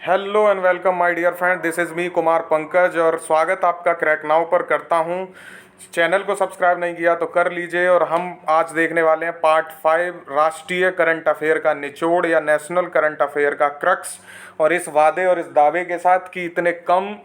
Hello and welcome my dear friend, this is me Kumar Pankaj और स्वागत आपका क्रैक नाउ पर करता हूं। चैनल को सब्सक्राइब नहीं किया तो कर लीजिए। और हम आज देखने वाले हैं पार्ट 5 राष्ट्रीय करंट अफेयर का निचोड़ या नेशनल करंट अफेयर का क्रक्स। और इस वादे और इस दावे के साथ कि इतने कम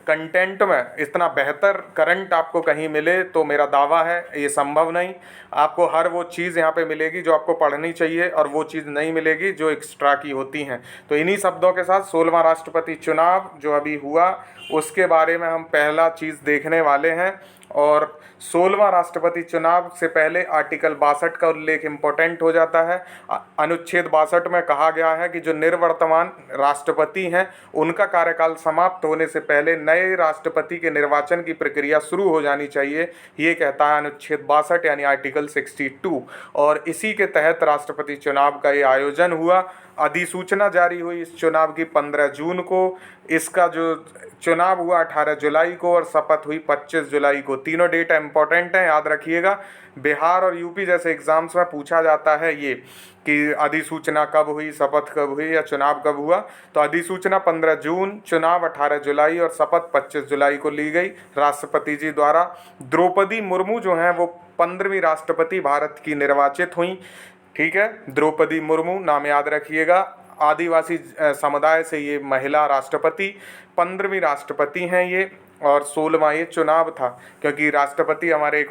कंटेंट में इतना बेहतर करंट आपको कहीं मिले, तो मेरा दावा है ये संभव नहीं। आपको हर वो चीज़ यहाँ पे मिलेगी जो आपको पढ़नी चाहिए और वो चीज़ नहीं मिलेगी जो एक्स्ट्रा की होती हैं। तो इन्हीं शब्दों के साथ 16वां राष्ट्रपति चुनाव जो अभी हुआ उसके बारे में हम पहला चीज़ देखने वाले हैं। और 16वां राष्ट्रपति चुनाव से पहले आर्टिकल 62 का उल्लेख इम्पोर्टेंट हो जाता है। अनुच्छेद 62 में कहा गया है कि जो निर्वर्तमान राष्ट्रपति हैं उनका कार्यकाल समाप्त होने से पहले नए राष्ट्रपति के निर्वाचन की प्रक्रिया शुरू हो जानी चाहिए। ये कहता है अनुच्छेद 62 यानी आर्टिकल 62। और इसी के तहत राष्ट्रपति चुनाव का ये आयोजन हुआ। अधिसूचना जारी हुई इस चुनाव की 15 जून को। इसका जो चुनाव हुआ 18 जुलाई को और शपथ हुई 25 जुलाई को। तीनों डेट इंपॉर्टेंट हैं, याद रखिएगा। बिहार और यूपी जैसे एग्जाम्स में पूछा जाता है ये कि अधिसूचना कब हुई, शपथ कब हुई या चुनाव कब हुआ। तो अधिसूचना 15 जून, चुनाव 18 जुलाई और शपथ 25 जुलाई को ली गई राष्ट्रपति जी द्वारा। द्रौपदी मुर्मू जो हैं वो 15वीं राष्ट्रपति भारत की निर्वाचित हुई। ठीक है, द्रौपदी मुर्मू नाम याद रखिएगा। आदिवासी समुदाय से ये महिला राष्ट्रपति 15वीं राष्ट्रपति हैं ये। और 16वां ये चुनाव था, क्योंकि राष्ट्रपति हमारे एक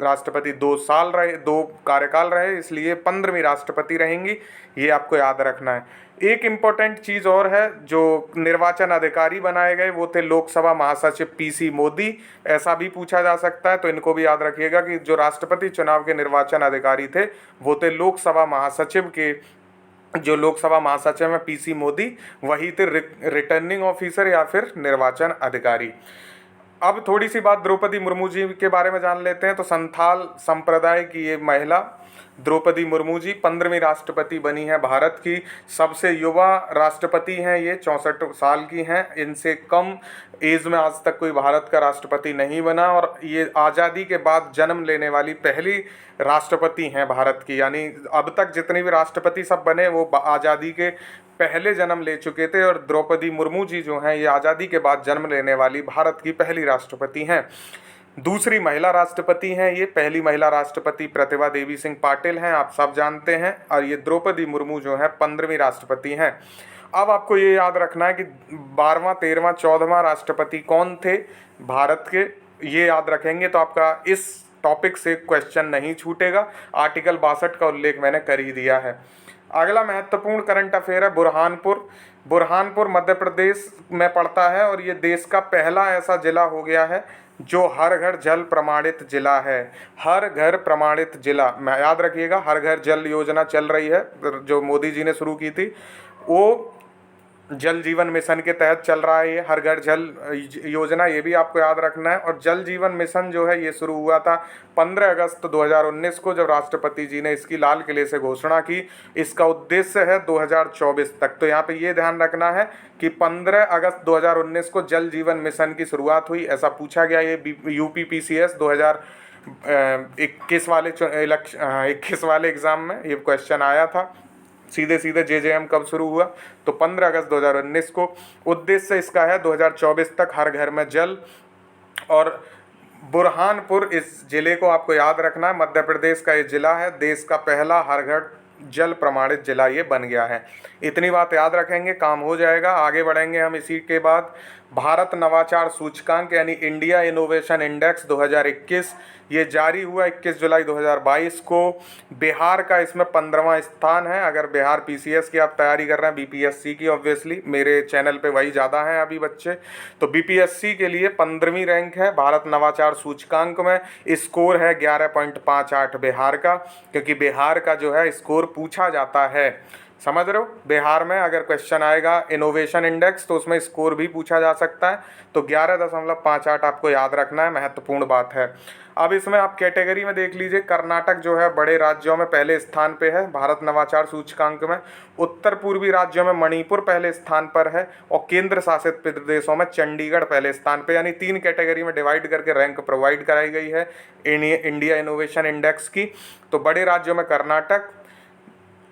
राष्ट्रपति 2 साल रहे, 2 कार्यकाल रहे, इसलिए 15वीं राष्ट्रपति रहेंगी। ये आपको याद रखना है। एक इम्पॉर्टेंट चीज़ और है, जो निर्वाचन अधिकारी बनाए गए वो थे लोकसभा महासचिव पीसी मोदी। ऐसा भी पूछा जा सकता है, तो इनको भी याद रखिएगा कि जो राष्ट्रपति चुनाव के निर्वाचन अधिकारी थे वो थे लोकसभा महासचिव के। जो लोकसभा महासचिव हैं पीसी मोदी, वही थे रिटर्निंग ऑफिसर या फिर निर्वाचन अधिकारी। अब थोड़ी सी बात द्रौपदी मुर्मू जी के बारे में जान लेते हैं। तो संथाल संप्रदाय की ये महिला द्रौपदी मुर्मू जी 15वीं राष्ट्रपति बनी है भारत की। सबसे युवा राष्ट्रपति हैं ये, 64 साल की हैं। इनसे कम एज में आज तक कोई भारत का राष्ट्रपति नहीं बना। और ये आज़ादी के बाद जन्म लेने वाली पहली राष्ट्रपति हैं भारत की। यानी अब तक जितने भी राष्ट्रपति सब बने वो आज़ादी के पहले जन्म ले चुके थे। और द्रौपदी मुर्मू जी जो हैं ये आज़ादी के बाद जन्म लेने वाली भारत की पहली राष्ट्रपति हैं। दूसरी महिला राष्ट्रपति हैं ये। पहली महिला राष्ट्रपति प्रतिभा देवी सिंह पाटिल हैं, आप सब जानते हैं। और ये द्रौपदी मुर्मू जो है 15वीं राष्ट्रपति हैं। अब आपको ये याद रखना है कि 12वां, 13वां, 14वां राष्ट्रपति कौन थे भारत के, ये याद रखेंगे तो आपका इस टॉपिक से क्वेश्चन नहीं छूटेगा। आर्टिकल 62 का उल्लेख मैंने कर ही दिया है। अगला महत्वपूर्ण करंट अफेयर है बुरहानपुर। बुरहानपुर मध्य प्रदेश में पड़ता है और ये देश का पहला ऐसा जिला हो गया है जो हर घर जल प्रमाणित जिला है। हर घर प्रमाणित जिला, मैं याद रखिएगा, हर घर जल योजना चल रही है जो मोदी जी ने शुरू की थी, वो जल जीवन मिशन के तहत चल रहा है ये हर घर जल योजना, ये भी आपको याद रखना है। और जल जीवन मिशन जो है ये शुरू हुआ था 15 अगस्त 2019 को, जब राष्ट्रपति जी ने इसकी लाल किले से घोषणा की। इसका उद्देश्य है 2024 तक। तो यहाँ पे ये ध्यान रखना है कि 15 अगस्त 2019 को जल जीवन मिशन की शुरुआत हुई, ऐसा पूछा गया। ये यूपीपीसीएस 2021 वाले एग्ज़ाम में ये क्वेश्चन आया था। सीधे सीधे जेजेएम कब शुरू हुआ, तो 15 अगस्त 2019 को। उद्देश्य इसका है 2024 तक हर घर में जल। और बुरहानपुर इस जिले को आपको याद रखना है, मध्य प्रदेश का ये जिला है। देश का पहला हर घर जल प्रमाणित जिला ये बन गया है। इतनी बात याद रखेंगे, काम हो जाएगा। आगे बढ़ेंगे हम इसी के बाद। भारत नवाचार सूचकांक यानी इंडिया इनोवेशन इंडेक्स 2021 ये जारी हुआ 21 जुलाई 2022 को। बिहार का इसमें 15वां स्थान है। अगर बिहार पीसीएस की आप तैयारी कर रहे हैं, बीपीएससी की, ऑब्वियसली मेरे चैनल पे वही ज़्यादा हैं अभी बच्चे, तो बीपीएससी के लिए 15वीं रैंक है भारत नवाचार सूचकांक में। स्कोर है 11.58 बिहार का, क्योंकि बिहार का जो है स्कोर पूछा जाता है। समझ रहे हो, बिहार में अगर क्वेश्चन आएगा इनोवेशन इंडेक्स तो उसमें स्कोर भी पूछा जा सकता है। तो 11.58 आपको याद रखना है, महत्वपूर्ण बात है। अब इसमें आप कैटेगरी में देख लीजिए, कर्नाटक जो है बड़े राज्यों में पहले स्थान पे है भारत नवाचार सूचकांक में। उत्तर पूर्वी राज्यों में मणिपुर पहले स्थान पर है और केंद्र शासित प्रदेशों में चंडीगढ़ पहले स्थान पे। यानी 3 कैटेगरी में डिवाइड करके रैंक प्रोवाइड कराई गई है इंडिया इनोवेशन इंडेक्स की। तो बड़े राज्यों में कर्नाटक,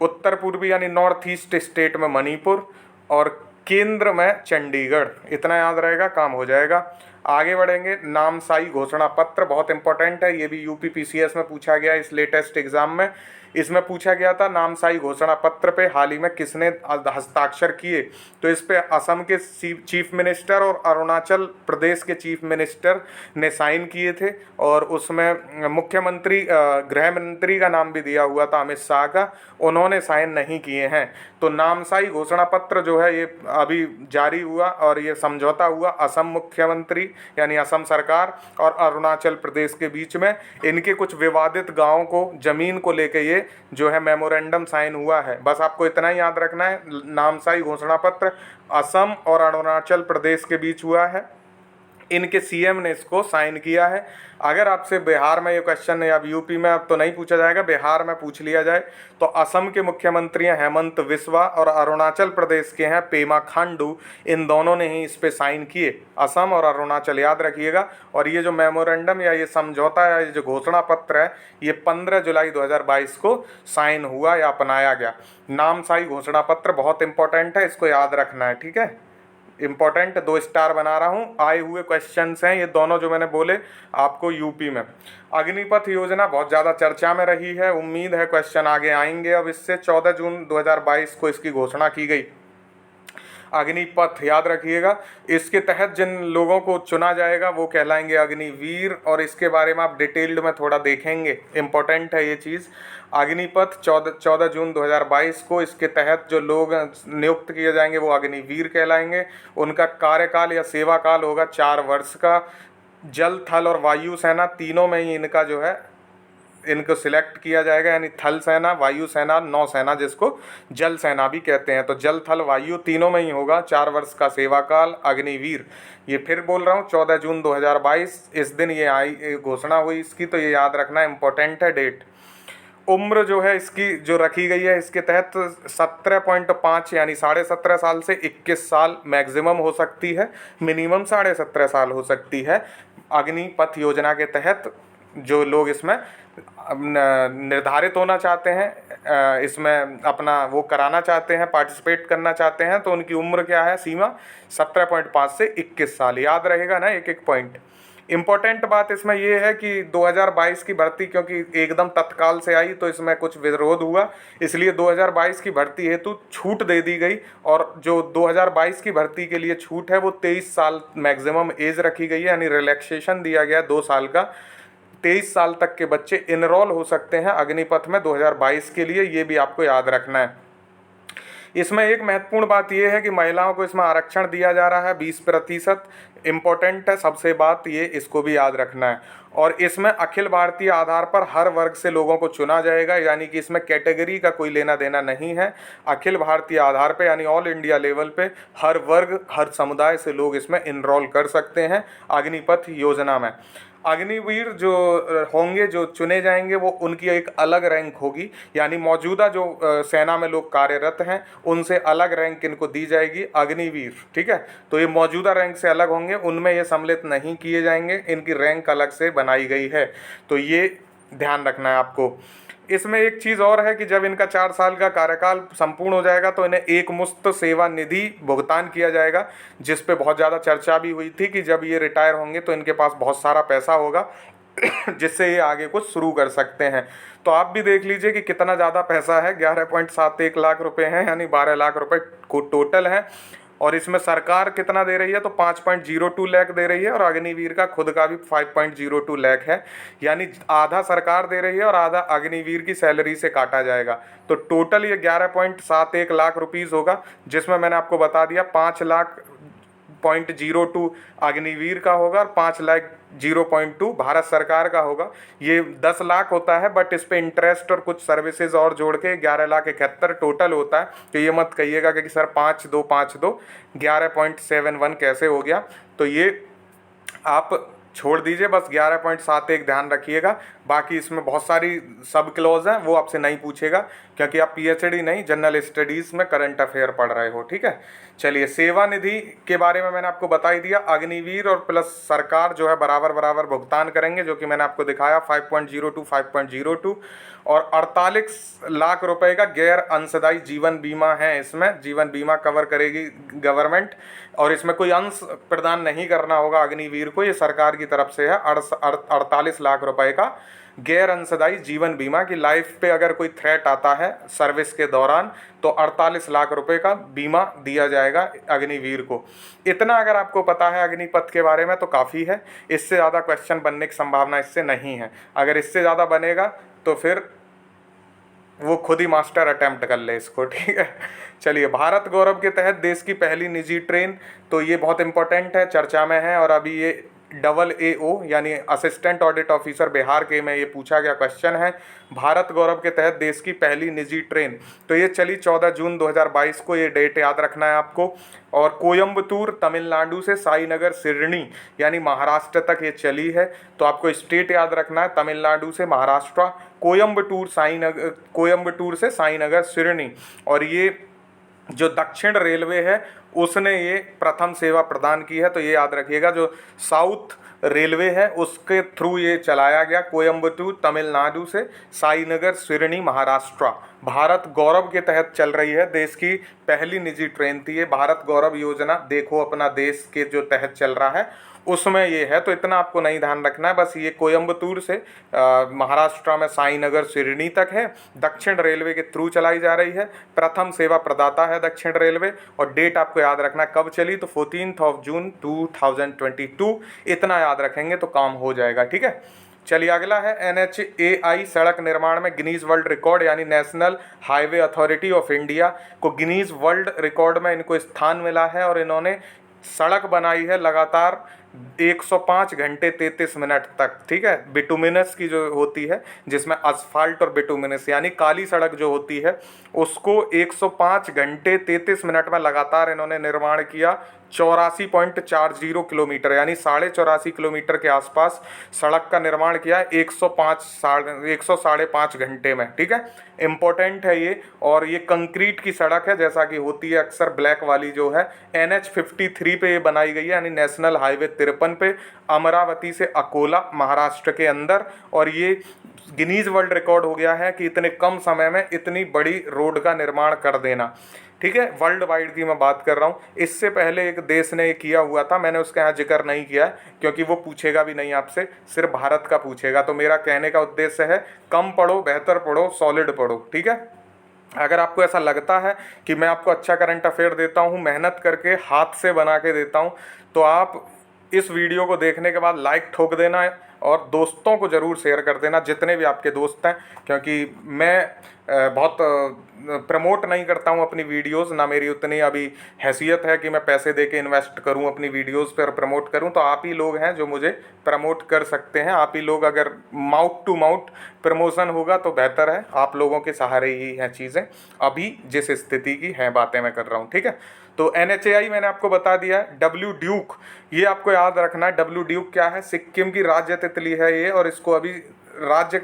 उत्तर पूर्वी यानी नॉर्थ ईस्ट स्टेट में मणिपुर और केंद्र में चंडीगढ़। इतना याद रहेगा, काम हो जाएगा। आगे बढ़ेंगे। नामसाई घोषणा पत्र बहुत इंपॉर्टेंट है, ये भी यूपी पीसीएस में पूछा गया इस लेटेस्ट एग्जाम में। इसमें पूछा गया था नामसाई घोषणा पत्र पे हाल ही में किसने हस्ताक्षर किए, तो इस पे असम के चीफ मिनिस्टर और अरुणाचल प्रदेश के चीफ मिनिस्टर ने साइन किए थे, और उसमें मुख्यमंत्री गृह मंत्री का नाम भी दिया हुआ था, अमित शाह का, उन्होंने साइन नहीं किए हैं। तो नामसाई घोषणा पत्र जो है ये अभी जारी हुआ, और ये समझौता हुआ असम मुख्यमंत्री यानी असम सरकार और अरुणाचल प्रदेश के बीच में। इनके कुछ विवादित गांवों को, जमीन को लेके ये जो है मेमोरेंडम साइन हुआ है। बस आपको इतना ही याद रखना है, नामसाई घोषणा पत्र असम और अरुणाचल प्रदेश के बीच हुआ है, इनके सीएम ने इसको साइन किया है। अगर आपसे बिहार में ये क्वेश्चन है, अब यूपी में अब तो नहीं पूछा जाएगा, बिहार में पूछ लिया जाए तो असम के मुख्यमंत्री हैं हेमंत बिस्वा और अरुणाचल प्रदेश के हैं पेमा खांडू, इन दोनों ने ही इस पे साइन किए, असम और अरुणाचल, याद रखिएगा। और ये जो मेमोरेंडम या ये समझौता या ये जो घोषणा पत्र है, ये 15 जुलाई 2022 को साइन हुआ या अपनाया गया। नामसाई घोषणा पत्र बहुत इंपॉर्टेंट है, इसको याद रखना है, ठीक है। इंपॉर्टेंट 2 स्टार बना रहा हूँ। आए हुए क्वेश्चंस हैं ये दोनों जो मैंने बोले आपको यूपी में। अग्निपथ योजना बहुत ज़्यादा चर्चा में रही है, उम्मीद है क्वेश्चन आगे आएंगे। अब इससे 14 जून 2022 को इसकी घोषणा की गई। अग्निपथ याद रखिएगा, इसके तहत जिन लोगों को चुना जाएगा वो कहलाएंगे अग्निवीर, और इसके बारे में आप डिटेल्ड में थोड़ा देखेंगे, इम्पोर्टेंट है ये चीज़। अग्निपथ 14 जून 2022 को इसके तहत जो लोग नियुक्त किए जाएंगे वो अग्निवीर कहलाएंगे। उनका कार्यकाल या सेवा काल होगा 4 वर्ष का। जल, थल और वायु सेना तीनों में ही इनका जो है इनको सिलेक्ट किया जाएगा, यानी थल सेना, वायु सेना, नौसेना, जिसको जल सेना भी कहते हैं। तो जल, थल, वायु तीनों में ही होगा 4 वर्ष का सेवा काल। अग्निवीर, ये फिर बोल रहा हूँ 14 जून 2022 इस दिन ये आई घोषणा हुई इसकी, तो ये याद रखना इम्पोर्टेंट है डेट। उम्र जो है इसकी जो रखी गई है इसके तहत 17.5 यानी 17.5 साल से 21 साल मैक्सिमम हो सकती है, मिनिमम 17.5 साल हो सकती है। अग्निपथ योजना के तहत जो लोग इसमें निर्धारित होना चाहते हैं, इसमें अपना वो कराना चाहते हैं, पार्टिसिपेट करना चाहते हैं, तो उनकी उम्र क्या है, सीमा 17.5 से 21 साल। याद रहेगा ना एक एक पॉइंट। इम्पोर्टेंट बात इसमें ये है कि 2022 की भर्ती क्योंकि एकदम तत्काल से आई तो इसमें कुछ विरोध हुआ, इसलिए 2022 की भर्ती हेतु छूट दे दी गई, और जो 2022 की भर्ती के लिए छूट है वो 23 साल मैक्सिमम एज रखी गई है, यानी रिलैक्सेशन दिया गया 2 साल का। 23 साल तक के बच्चे इनरोल हो सकते हैं अग्निपथ में 2022 के लिए, ये भी आपको याद रखना है। इसमें एक महत्वपूर्ण बात यह है कि महिलाओं को इसमें आरक्षण दिया जा रहा है 20%। इम्पोर्टेंट है सबसे बात ये, इसको भी याद रखना है। और इसमें अखिल भारतीय आधार पर हर वर्ग से लोगों को चुना जाएगा, यानी कि इसमें कैटेगरी का कोई लेना देना नहीं है। अखिल भारतीय आधार पे यानी ऑल इंडिया लेवल पे हर वर्ग, हर समुदाय से लोग इसमें इनरोल कर सकते हैं अग्निपथ योजना में। अग्निवीर जो होंगे, जो चुने जाएंगे, वो उनकी एक अलग रैंक होगी, यानी मौजूदा जो सेना में लोग कार्यरत हैं उनसे अलग रैंक इनको दी जाएगी अग्निवीर, ठीक है। तो ये मौजूदा रैंक से अलग होंगे, उनमें ये सम्मिलित नहीं किए जाएंगे, इनकी रैंक अलग से बनाई गई है, तो ये ध्यान रखना है आपको। इसमें एक चीज़ और है कि जब इनका 4 साल का कार्यकाल संपूर्ण हो जाएगा तो इन्हें एक मुश्त सेवा निधि भुगतान किया जाएगा, जिस पे बहुत ज़्यादा चर्चा भी हुई थी कि जब ये रिटायर होंगे तो इनके पास बहुत सारा पैसा होगा जिससे ये आगे कुछ शुरू कर सकते हैं। तो आप भी देख लीजिए कि कितना ज़्यादा पैसा है, 11.71 लाख रुपए हैं, यानी 12 लाख रुपए को टोटल है। और इसमें सरकार कितना दे रही है, तो 5.02 लाख दे रही है, और अग्निवीर का खुद का भी 5.02 लाख है, यानी आधा सरकार दे रही है और आधा अग्निवीर की सैलरी से काटा जाएगा। तो टोटल ये 11.71 लाख रुपीज़ होगा, जिसमें मैंने आपको बता दिया 5,02 अग्निवीर का होगा और 5,02 भारत सरकार का होगा। ये 10 लाख होता है, बट इस पे इंटरेस्ट और कुछ सर्विसेज और जोड़ के 11,71 टोटल होता है। तो ये मत कहिएगा कि सर 5,2 11.71 कैसे हो गया, तो ये आप छोड़ दीजिए, बस 11.71 ध्यान रखिएगा। बाकी इसमें बहुत सारी सब क्लॉज हैं, वो आपसे नहीं पूछेगा क्योंकि आप पीएचडी नहीं, जनरल स्टडीज़ में करंट अफेयर पढ़ रहे हो, ठीक है। चलिए, सेवा निधि के बारे में मैंने आपको बता ही दिया। अग्निवीर और प्लस सरकार जो है बराबर बराबर भुगतान करेंगे, जो कि मैंने आपको दिखाया 5.02 5.02। और 48 लाख रुपए का गैर अंशदायी जीवन बीमा है, इसमें जीवन बीमा कवर करेगी गवर्नमेंट, और इसमें कोई अंश प्रदान नहीं करना होगा अग्निवीर को, ये सरकार की तरफ से है। 48 लाख रुपए का गैर अंशदायी जीवन बीमा की लाइफ पे अगर कोई थ्रेट आता है सर्विस के दौरान तो 48 लाख रुपए का बीमा दिया जाएगा अग्निवीर को। इतना अगर आपको पता है अग्निपथ के बारे में तो काफ़ी है, इससे ज़्यादा क्वेश्चन बनने की संभावना इससे नहीं है। अगर इससे ज़्यादा बनेगा तो फिर वो खुद ही मास्टर अटेम्प्ट कर ले इसको, ठीक है। चलिए, भारत गौरव के तहत देश की पहली निजी ट्रेन, तो ये बहुत इंपॉर्टेंट है, चर्चा में है। और अभी ये AAO यानी असिस्टेंट ऑडिट ऑफिसर बिहार के में ये पूछा गया क्वेश्चन है। भारत गौरव के तहत देश की पहली निजी ट्रेन, तो ये चली 14 जून 2022 को, ये डेट याद रखना है आपको। और कोयम्बटूर तमिलनाडु से साईनगर सिरनी यानी महाराष्ट्र तक ये चली है। तो आपको स्टेट याद रखना है, तमिलनाडु से महाराष्ट्र, कोयम्बटूर से साईनगर सिरनी। और ये जो दक्षिण रेलवे है उसने ये प्रथम सेवा प्रदान की है, तो ये याद रखिएगा। जो साउथ रेलवे है उसके थ्रू ये चलाया गया, कोयम्बटूर तमिलनाडु से साईनगर सिरनी महाराष्ट्र। भारत गौरव के तहत चल रही है, देश की पहली निजी ट्रेन थी ये। भारत गौरव योजना देखो अपना देश के जो तहत चल रहा है उसमें ये है, तो इतना आपको नहीं ध्यान रखना है। बस ये कोयम्बटूर से महाराष्ट्र में साईनगर सिरनी तक है, दक्षिण रेलवे के थ्रू चलाई जा रही है, प्रथम सेवा प्रदाता है दक्षिण रेलवे। और डेट आपको याद रखना है कब चली, तो 14 जून 2022। इतना याद रखेंगे तो काम हो जाएगा, ठीक है। चलिए, अगला है NHAI सड़क निर्माण में गिनीज वर्ल्ड रिकॉर्ड, यानी national highway authority of India को गिनीज वर्ल्ड रिकॉर्ड में इनको स्थान मिला है। और इन्होंने सड़क बनाई है लगातार 105 घंटे 33 मिनट तक, ठीक है। बिटुमिनस की जो होती है, जिसमें असफाल्ट और बिटुमिनस यानी काली सड़क जो होती है, उसको 105 घंटे 33 मिनट में लगातार इन्होंने निर्माण किया। 84.40 किलोमीटर यानी 84.5 किलोमीटर के आसपास सड़क का निर्माण किया 105 घंटे में, ठीक है। इम्पोर्टेंट है ये। और ये कंक्रीट की सड़क है, जैसा कि होती है अक्सर ब्लैक वाली जो है। NH 53 पे ये बनाई गई है, यानी नेशनल हाईवे 53 पे, अमरावती से अकोला महाराष्ट्र के अंदर। और ये गिनीज वर्ल्ड रिकॉर्ड हो गया है कि इतने कम समय में इतनी बड़ी रोड का निर्माण कर देना, ठीक है। वर्ल्ड वाइड की मैं बात कर रहा हूँ। इससे पहले एक देश ने किया हुआ था, मैंने उसका यहाँ जिक्र नहीं किया क्योंकि वो पूछेगा भी नहीं आपसे, सिर्फ भारत का पूछेगा। तो मेरा कहने का उद्देश्य है कम पढ़ो, बेहतर पढ़ो, सॉलिड पढ़ो, ठीक है। अगर आपको ऐसा लगता है कि मैं आपको अच्छा करंट अफेयर देता हूँ, मेहनत करके हाथ से बना के देता हूँ, तो आप इस वीडियो को देखने के बाद लाइक ठोक देना और दोस्तों को ज़रूर शेयर कर देना, जितने भी आपके दोस्त हैं। क्योंकि मैं बहुत प्रमोट नहीं करता हूँ अपनी वीडियोस, ना मेरी उतनी अभी हैसियत है कि मैं पैसे दे के इन्वेस्ट करूँ अपनी वीडियोस पर प्रमोट करूँ। तो आप ही लोग हैं जो मुझे प्रमोट कर सकते हैं। आप ही लोग, अगर माउथ टू माउथ प्रमोशन होगा तो बेहतर है। आप लोगों के सहारे ही हैं चीज़ें, अभी जिस स्थिति की हैं बातें मैं कर रहा हूँ, ठीक है। तो NHAI मैंने आपको बता दिया। डब्ल्यू ड्यूक, ये आपको याद रखना है। डब्ल्यू ड्यूक क्या है? सिक्किम की राज्य तितली है ये, और इसको अभी राज्य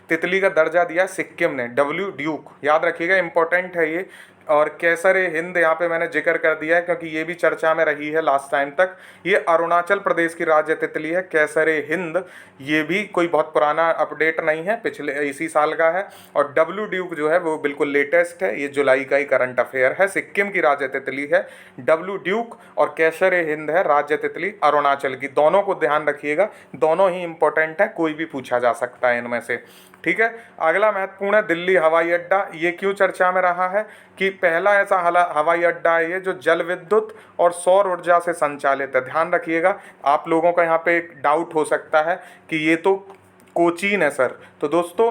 तितली का दर्जा दिया सिक्किम ने। डब्ल्यू ड्यूक याद रखिएगा, इंपॉर्टेंट है ये। और केसर हिंद यहाँ पे मैंने जिक्र कर दिया है क्योंकि ये भी चर्चा में रही है लास्ट टाइम तक। ये अरुणाचल प्रदेश की राज्य तितली है केसर हिंद। ये भी कोई बहुत पुराना अपडेट नहीं है, पिछले इसी साल का है। और डब्ल्यू ड्यूक जो है वो बिल्कुल लेटेस्ट है, ये जुलाई का ही करंट अफेयर है। सिक्किम की राज्य तितली है डब्ल्यू ड्यूक, और केसर हिंद है राज्य तितली अरुणाचल की। दोनों को ध्यान रखिएगा, दोनों ही इंपॉर्टेंट है, कोई भी पूछा जा सकता है इनमें से, ठीक है। अगला महत्वपूर्ण है दिल्ली हवाई अड्डा। ये क्यों चर्चा में रहा है कि पहला ऐसा हवाई अड्डा है ये जो जल विद्युत और सौर ऊर्जा से संचालित है। ध्यान रखिएगा, आप लोगों का यहाँ पे एक डाउट हो सकता है कि ये तो कोचीन है सर। तो दोस्तों,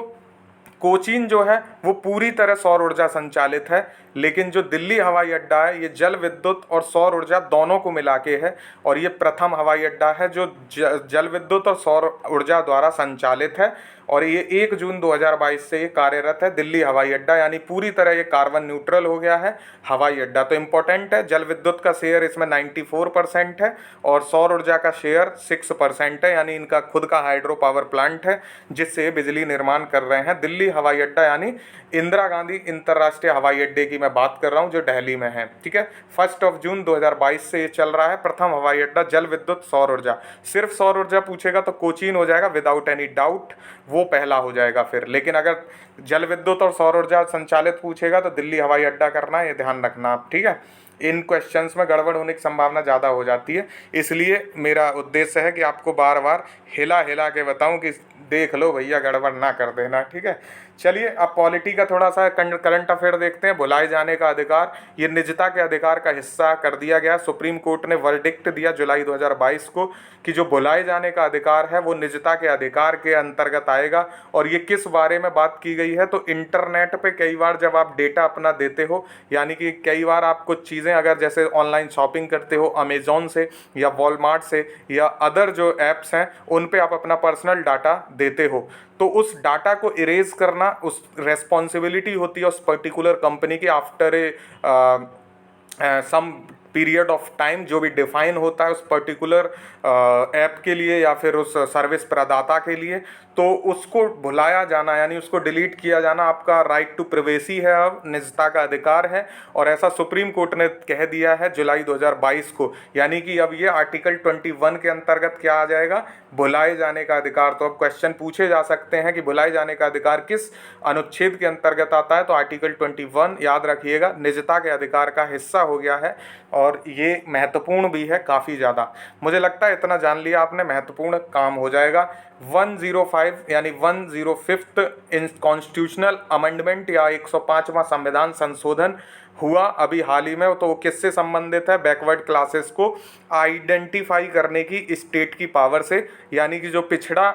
कोचीन जो है वो पूरी तरह सौर ऊर्जा संचालित है, लेकिन जो दिल्ली हवाई अड्डा है ये जल विद्युत और सौर ऊर्जा दोनों को मिला के है, और ये प्रथम हवाई अड्डा है जो जल विद्युत और सौर ऊर्जा द्वारा संचालित है, और ये 1 जून 2022 से ये कार्यरत है दिल्ली हवाई अड्डा, यानी पूरी तरह ये कार्बन न्यूट्रल हो गया है हवाई अड्डा। तो इम्पोर्टेंट है, जल विद्युत का शेयर इसमें 94% है और सौर ऊर्जा का शेयर 6% है, यानी इनका खुद का हाइड्रो पावर प्लांट है जिससे बिजली निर्माण कर रहे हैं। दिल्ली हवाई अड्डा यानी इंदिरा गांधी अंतर्राष्ट्रीय हवाई अड्डे की मैं बात कर रहा हूँ जो दिल्ली में है, ठीक है। 1 जून 2022 से ये चल रहा है, प्रथम हवाई अड्डा जल विद्युत सौर ऊर्जा। सिर्फ सौर ऊर्जा पूछेगा तो कोचीन हो जाएगा विदाउट एनी डाउट, वो पहला हो जाएगा फिर। लेकिन अगर जल विद्युत और सौर ऊर्जा संचालित पूछेगा तो दिल्ली हवाई अड्डा करना है, ये ध्यान रखना आप, ठीक है। इन क्वेश्चंस में गड़बड़ होने की संभावना ज़्यादा हो जाती है, इसलिए मेरा उद्देश्य है कि आपको बार बार हिला हिला के बताऊं कि देख लो भैया, गड़बड़ ना कर देना, ठीक है। चलिए अब पॉलिटी का थोड़ा सा करंट अफेयर देखते हैं। भुलाए जाने का अधिकार, ये निजता के अधिकार का हिस्सा कर दिया गया। सुप्रीम कोर्ट ने वर्डिक्ट दिया जुलाई 2022 को कि जो भुलाए जाने का अधिकार है वो निजता के अधिकार के अंतर्गत आएगा। और ये किस बारे में बात की गई है, तो इंटरनेट पे कई बार जब आप डेटा अपना देते हो, यानी कि कई बार आप कुछ चीज़ें अगर जैसे ऑनलाइन शॉपिंग करते हो अमेजोन से या वॉलमार्ट से या अदर जो ऐप्स हैं उन पे आप अपना पर्सनल डाटा देते हो, तो उस डाटा को इरेज करना उस रेस्पॉन्सिबिलिटी होती है उस पर्टिकुलर कंपनी की after a some period of time, जो भी डिफाइन होता है उस पर्टिकुलर ऐप के लिए या फिर उस सर्विस प्रदाता के लिए। तो उसको भुलाया जाना यानी उसको डिलीट किया जाना आपका राइट टू प्राइवेसी है, अब निजता का अधिकार है, और ऐसा सुप्रीम कोर्ट ने कह दिया है जुलाई 2022 को। यानी कि अब ये आर्टिकल 21 के अंतर्गत क्या आ जाएगा, भुलाए जाने का अधिकार। तो अब क्वेश्चन पूछे जा सकते हैं कि भुलाए जाने का अधिकार किस अनुच्छेद के अंतर्गत आता है, तो आर्टिकल 21 याद रखिएगा निजता के अधिकार का हिस्सा हो गया है, और ये महत्वपूर्ण भी है काफ़ी ज़्यादा। मुझे लगता है इतना जान लिया आपने, महत्वपूर्ण काम हो जाएगा। 105 यानी 105th कॉन्स्टिट्यूशनल अमेंडमेंट या 105वां संविधान संशोधन हुआ अभी हाल ही में। तो वो किससे संबंधित है, बैकवर्ड क्लासेस को आइडेंटिफाई करने की स्टेट की पावर से, यानी कि जो पिछड़ा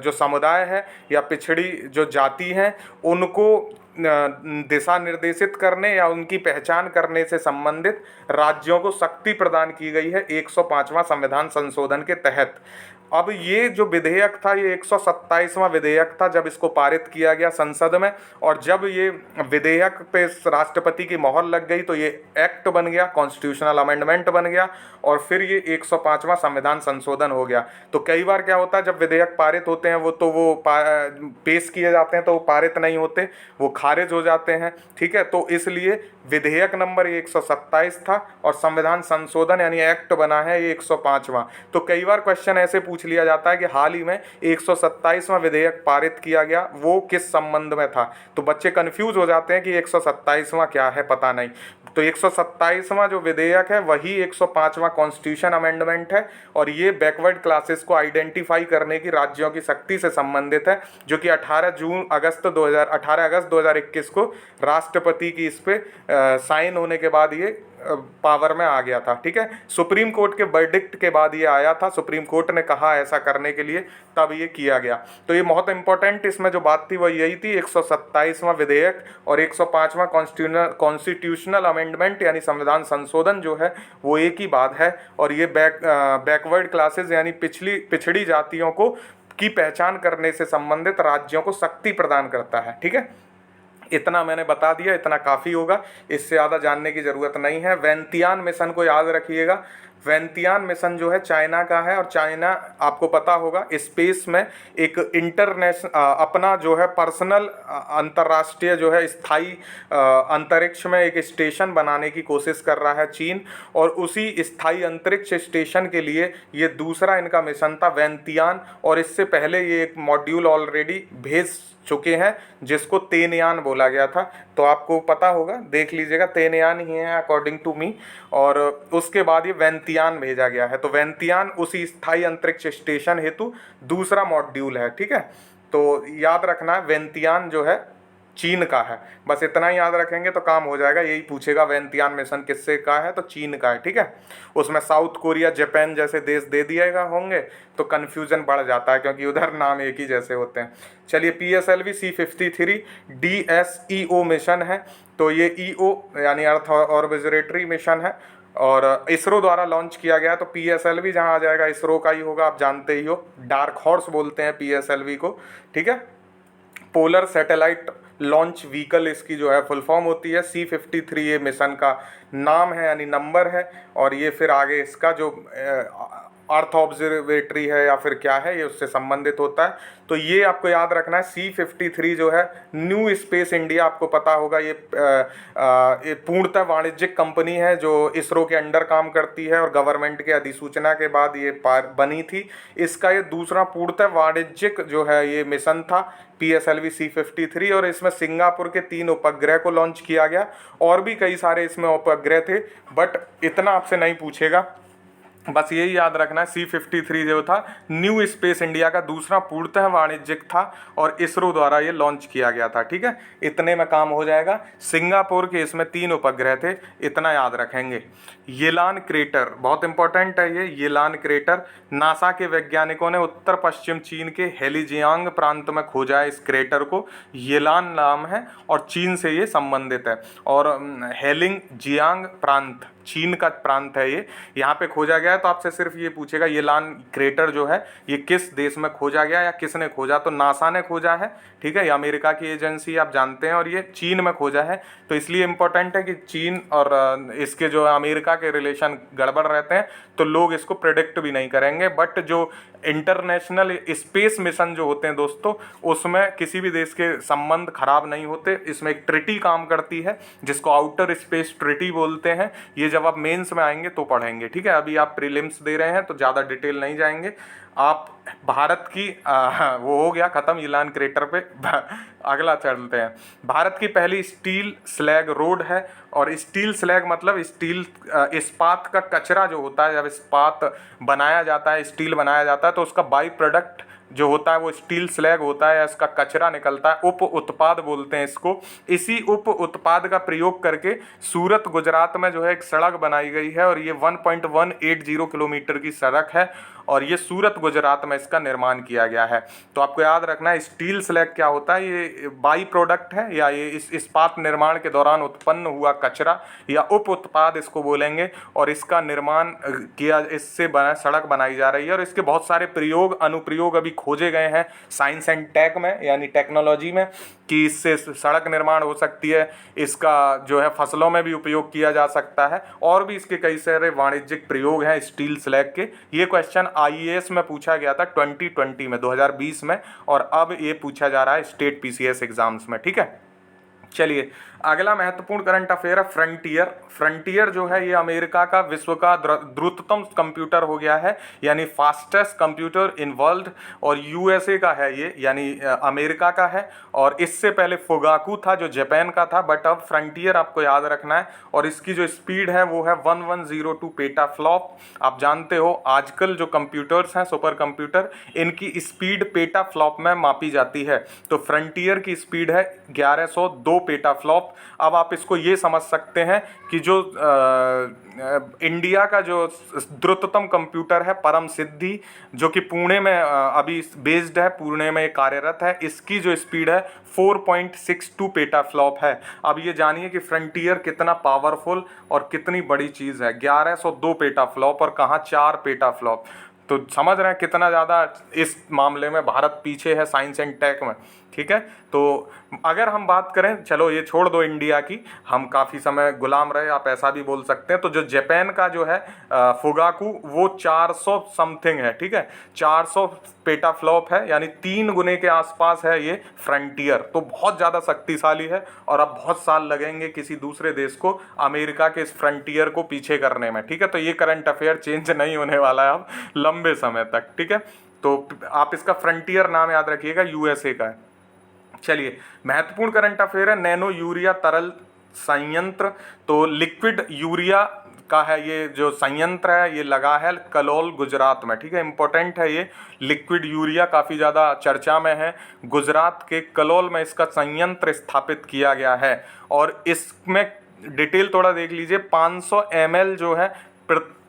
जो समुदाय है या पिछड़ी जो जाति हैं उनको दिशा निर्देशित करने या उनकी पहचान करने से संबंधित राज्यों को शक्ति प्रदान की गई है 105वां संविधान संशोधन के तहत। अब ये जो विधेयक था ये 127वां विधेयक था जब इसको पारित किया गया संसद में, और जब ये विधेयक पे राष्ट्रपति की मोहर लग गई तो ये एक्ट बन गया, कॉन्स्टिट्यूशनल अमेंडमेंट बन गया, और फिर ये 105वां संविधान संशोधन हो गया। तो कई बार क्या होता है जब विधेयक पारित होते हैं वो पेश किए जाते हैं तो वो पारित नहीं होते, वो खारिज हो जाते हैं, ठीक है। तो इसलिए विधेयक नंबर 127 था और संविधान संशोधन यानी एक्ट बना है ये 105वां। तो कई बार क्वेश्चन ऐसे पूछ लिया जाता है कि हाल ही में 127वां विधेयक पारित किया गया, वो किस संबंध में था। तो बच्चे कंफ्यूज हो जाते हैं कि 127वां क्या है, पता नहीं। तो 127वां जो विधेयक है वही 105वां कॉन्स्टिट्यूशन अमेंडमेंट है, और ये बैकवर्ड क्लासेस को आइडेंटिफाई करने की राज्यों की शक्ति से संबंधित है, जो कि 18 अगस्त 2021 को राष्ट्रपति की इस पे साइन होने के बाद ये पावर में आ गया था, ठीक है। सुप्रीम कोर्ट के वर्डिक्ट के बाद ये आया था, सुप्रीम कोर्ट ने कहा ऐसा करने के लिए, तब ये किया गया। तो ये बहुत इंपॉर्टेंट इसमें जो बात थी वो यही थी, 127वां विधेयक और 105वां कॉन्स्टिट्यूशनल अमेंडमेंट यानी संविधान संशोधन जो है वो एक ही बात है। और ये बैकवर्ड क्लासेस यानी पिछड़ी जातियों को की पहचान करने से संबंधित राज्यों को शक्ति प्रदान करता है, ठीक है। इतना मैंने बता दिया, इतना काफ़ी होगा, इससे ज़्यादा जानने की ज़रूरत नहीं है। वेंतियान मिशन को याद रखिएगा। वेंतियान मिशन जो है चाइना का है, और चाइना आपको पता होगा स्पेस में एक इंटरनेशनल अपना जो है पर्सनल अंतर्राष्ट्रीय जो है स्थायी अंतरिक्ष में एक स्टेशन बनाने की कोशिश कर रहा है चीन, और उसी स्थायी अंतरिक्ष स्टेशन के लिए ये दूसरा इनका मिशन था वेंतियान। और इससे पहले ये एक मॉड्यूल ऑलरेडी भेज चुके हैं जिसको तेनयान बोला गया था। तो आपको पता होगा, देख लीजिएगा, तेनयान ही है अकॉर्डिंग टू मी। और उसके बाद ये वेंतियान भेजा गया है। तो वेंतियान उसी स्थायी अंतरिक्ष स्टेशन हेतु दूसरा मॉड्यूल है, ठीक है। तो याद रखना वेंतियान जो है चीन का है। बस इतना ही याद रखेंगे तो काम हो जाएगा। यही पूछेगा वेंतियान मिशन किससे का है, तो चीन का है, ठीक है। उसमें साउथ कोरिया, जापान जैसे देश दे दिएगा होंगे तो कन्फ्यूजन बढ़ जाता है, क्योंकि उधर नाम एक ही जैसे होते हैं। चलिए, PSLV C-53 DSEO मिशन है। तो ये EO यानी अर्थ ऑर्बिटरी मिशन है और इसरो द्वारा लॉन्च किया गया। तो PSLV जहाँ आ जाएगा इसरो का ही होगा, आप जानते ही हो। डार्क हॉर्स बोलते हैं PSLV को, ठीक है। पोलर सैटेलाइट लॉन्च व्हीकल इसकी जो है फुल फॉर्म होती है। C-53 ये मिशन का नाम है यानी नंबर है, और ये फिर आगे इसका जो अर्थ ऑब्जर्वेटरी है या फिर क्या है, ये उससे संबंधित होता है। तो ये आपको याद रखना है। C-53 जो है न्यू स्पेस इंडिया, आपको पता होगा ये पूर्णतः वाणिज्यिक कंपनी है जो इसरो के अंडर काम करती है और गवर्नमेंट के अधिसूचना के बाद ये बनी थी। इसका ये दूसरा पूर्णतः वाणिज्यिक जो है ये मिशन था PSLV C-53, और इसमें सिंगापुर के 3 उपग्रह को लॉन्च किया गया। और भी कई सारे इसमें उपग्रह थे, बट इतना आपसे नहीं पूछेगा, बस यही याद रखना है। C-53 जो था न्यू स्पेस इंडिया का दूसरा पूर्णतः वाणिज्यिक था और इसरो द्वारा ये लॉन्च किया गया था, ठीक है। इतने में काम हो जाएगा। सिंगापुर के इसमें 3 उपग्रह थे, इतना याद रखेंगे। येलान क्रेटर बहुत इंपॉर्टेंट है। ये येलान क्रेटर नासा के वैज्ञानिकों ने उत्तर पश्चिम चीन के हेलिजियांग प्रांत में खोजा है। इस क्रेटर को येलान नाम है और चीन से ये संबंधित है। और हेलिंग जियांग प्रांत चीन का प्रांत है ये, यहाँ पे खोजा गया है। तो आपसे सिर्फ ये पूछेगा येलान क्रेटर जो है ये किस देश में खोजा गया या किसने खोजा, तो नासा ने खोजा है, ठीक है। ये अमेरिका की एजेंसी आप जानते हैं, और ये चीन में खोजा है। तो इसलिए इम्पोर्टेंट है कि चीन और इसके जो अमेरिका के रिलेशन गड़बड़ रहते हैं तो लोग इसको प्रेडिक्ट भी नहीं करेंगे। बट जो इंटरनेशनल स्पेस मिशन जो होते हैं दोस्तों, उसमें किसी भी देश के संबंध खराब नहीं होते। इसमें एक ट्रिटी काम करती है जिसको आउटर स्पेस ट्रिटी बोलते हैं। ये जब आप मेंस में आएंगे तो पढ़ेंगे, ठीक है। अभी आप प्रीलिम्स दे रहे हैं तो ज़्यादा डिटेल नहीं जाएंगे आप। भारत की वो हो गया ख़त्म येलान क्रेटर पे। अगला चलते हैं। भारत की पहली स्टील स्लैग रोड है, और स्टील स्लैग मतलब स्टील इस्पात का कचरा जो होता है। जब इस्पात बनाया जाता है, स्टील बनाया जाता है, तो उसका बाई प्रोडक्ट जो होता है वो स्टील स्लैग होता है, इसका कचरा निकलता है, उप उत्पाद बोलते हैं इसको। इसी उप उत्पाद का प्रयोग करके सूरत गुजरात में जो है एक सड़क बनाई गई है, और ये 1.180 किलोमीटर की सड़क है, और ये सूरत गुजरात में इसका निर्माण किया गया है। तो आपको याद रखना है स्टील स्लैग क्या होता है। ये बाई प्रोडक्ट है, या ये इस इस्पात निर्माण के दौरान उत्पन्न हुआ कचरा या उप उत्पाद इसको बोलेंगे, और इसका निर्माण किया, इससे बना सड़क बनाई जा रही है। और इसके बहुत सारे प्रयोग अनुप्रयोग अभी खोजे गए हैं साइंस एंड टेक में, यानी टेक्नोलॉजी में, कि इससे सड़क निर्माण हो सकती है। इसका जो है फसलों में भी उपयोग किया जा सकता है, और भी इसके कई सारे वाणिज्यिक प्रयोग हैं स्टील स्लैग के। ये क्वेश्चन IAS में पूछा गया था 2020 में, 2020 में, और अब ये पूछा जा रहा है स्टेट PCS एग्जाम्स में, ठीक है। चलिए, अगला महत्वपूर्ण करंट अफेयर है फ्रंटियर। फ्रंटियर जो है ये अमेरिका का विश्व का द्रुततम कंप्यूटर हो गया है, यानी फास्टेस्ट कंप्यूटर इन वर्ल्ड, और USA का है ये, यानी अमेरिका का है। और इससे पहले फुगाकू था जो जापान का था, बट अब फ्रंटियर आपको याद रखना है। और इसकी जो स्पीड है वो है 1102 पेटाफ्लॉप। आप जानते हो आजकल जो कंप्यूटर्स हैं सुपर कंप्यूटर, इनकी स्पीड पेटाफ्लॉप में मापी जाती है। तो फ्रंटियर की स्पीड है 1102 पेटाफ्लॉप। अब आप इसको ये समझ सकते हैं कि जो इंडिया का जो द्रुततम कंप्यूटर है परम सिद्धि, जो कि पुणे में अभी बेस्ड है, पुणे में कार्यरत है, इसकी जो स्पीड है 4.62 पेटाफ्लॉप है। अब ये जानिए कि फ्रंटियर कितना पावरफुल और कितनी बड़ी चीज़ है। 1102 पेटाफ्लॉप और कहाँ 4 पेटाफ्लॉप। तो समझ रहे हैं कितना ज़्यादा इस मामले में भारत पीछे है साइंस एंड टेक में, ठीक है। तो अगर हम बात करें, चलो ये छोड़ दो इंडिया की, हम काफ़ी समय गुलाम रहे, आप ऐसा भी बोल सकते हैं। तो जो जापान का जो है फुगाकू, वो 400 समथिंग है, ठीक है, 400 पेटाफ्लॉप है, यानी 3 गुने के आसपास है ये फ्रंटियर। तो बहुत ज़्यादा शक्तिशाली है, और अब बहुत साल लगेंगे किसी दूसरे देश को अमेरिका के इस फ्रंटियर को पीछे करने में, ठीक है। तो ये करंट अफेयर चेंज नहीं होने वाला है अब लंबे समय तक, ठीक है। तो आप इसका फ्रंटियर नाम याद रखिएगा, USA का है। चलिए, महत्वपूर्ण करंट अफेयर है नैनो यूरिया तरल संयंत्र। तो लिक्विड यूरिया का है ये जो संयंत्र है, ये लगा है कलोल गुजरात में, ठीक है। इंपॉर्टेंट है ये। लिक्विड यूरिया काफ़ी ज़्यादा चर्चा में है। गुजरात के कलोल में इसका संयंत्र स्थापित किया गया है और इसमें डिटेल थोड़ा देख लीजिए। 500 ml जो है,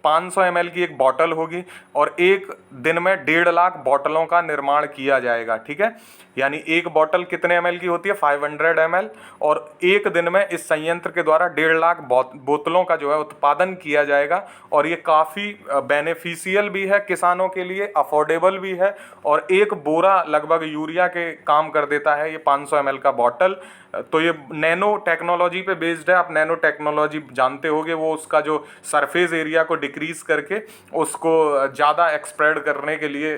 500 ml की एक बॉटल होगी और एक दिन में 1.5 लाख बॉटलों का निर्माण किया जाएगा, ठीक है। यानी एक बॉटल कितने ml की होती है, 500 ml, और एक दिन में इस संयंत्र के द्वारा 1.5 लाख बोतलों का जो है उत्पादन किया जाएगा। और ये काफ़ी बेनिफिशियल भी है किसानों के लिए, अफोर्डेबल भी है, और एक बोरा लगभग यूरिया के काम कर देता है ये 500 ml का बॉटल। तो ये नैनो टेक्नोलॉजी पे बेस्ड है। आप नैनो टेक्नोलॉजी जानते होंगे, वो उसका जो सरफेस एरिया को डिक्रीज करके उसको ज़्यादा एक्सप्रेड करने के लिए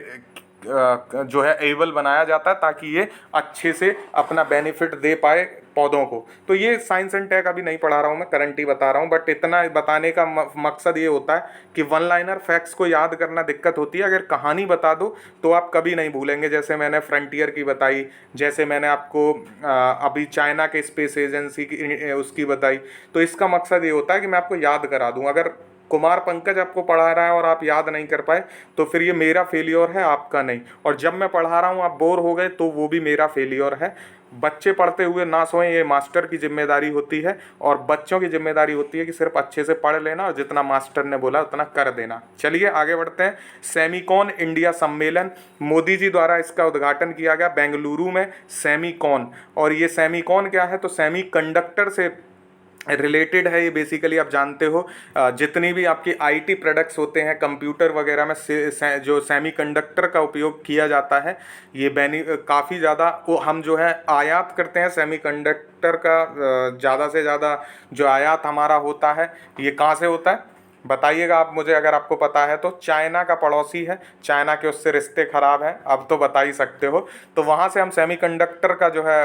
जो है एबल बनाया जाता है, ताकि ये अच्छे से अपना बेनिफिट दे पाए पौधों को। तो ये साइंस एंड टेक अभी नहीं पढ़ा रहा हूँ मैं, करंट ही बता रहा हूँ, बट इतना बताने का मकसद ये होता है कि वन लाइनर फैक्ट्स को याद करना दिक्कत होती है। अगर कहानी बता दो तो आप कभी नहीं भूलेंगे। जैसे मैंने फ्रंटियर की बताई, जैसे मैंने आपको अभी चाइना के स्पेस एजेंसी की उसकी बताई। तो इसका मकसद ये होता है कि मैं आपको याद करा दूँ। अगर कुमार पंकज आपको पढ़ा रहा है और आप याद नहीं कर पाए तो फिर ये मेरा फेलियर है, आपका नहीं। और जब मैं पढ़ा रहा हूँ आप बोर हो गए तो वो भी मेरा फेलियर है। बच्चे पढ़ते हुए ना सोएं, ये मास्टर की जिम्मेदारी होती है, और बच्चों की जिम्मेदारी होती है कि सिर्फ अच्छे से पढ़ लेना और जितना मास्टर ने बोला उतना कर देना। चलिए आगे बढ़ते हैं। सेमीकॉन इंडिया सम्मेलन, मोदी जी द्वारा इसका उद्घाटन किया गया बेंगलुरु में। सेमीकॉन, और ये सेमीकॉन क्या है, तो सेमी कंडक्टर से रिलेटेड है ये। बेसिकली आप जानते हो जितनी भी आपकी आईटी प्रोडक्ट्स होते हैं कंप्यूटर वगैरह में जो सेमीकंडक्टर का उपयोग किया जाता है, ये काफ़ी ज़्यादा वो हम जो है आयात करते हैं सेमीकंडक्टर का। ज़्यादा से ज़्यादा जो आयात हमारा होता है ये कहाँ से होता है बताइएगा आप मुझे, अगर आपको पता है तो। चाइना का पड़ोसी है, चाइना के उससे रिश्ते ख़राब हैं, अब तो बता ही सकते हो। तो वहाँ से हम सेमीकंडक्टर का जो है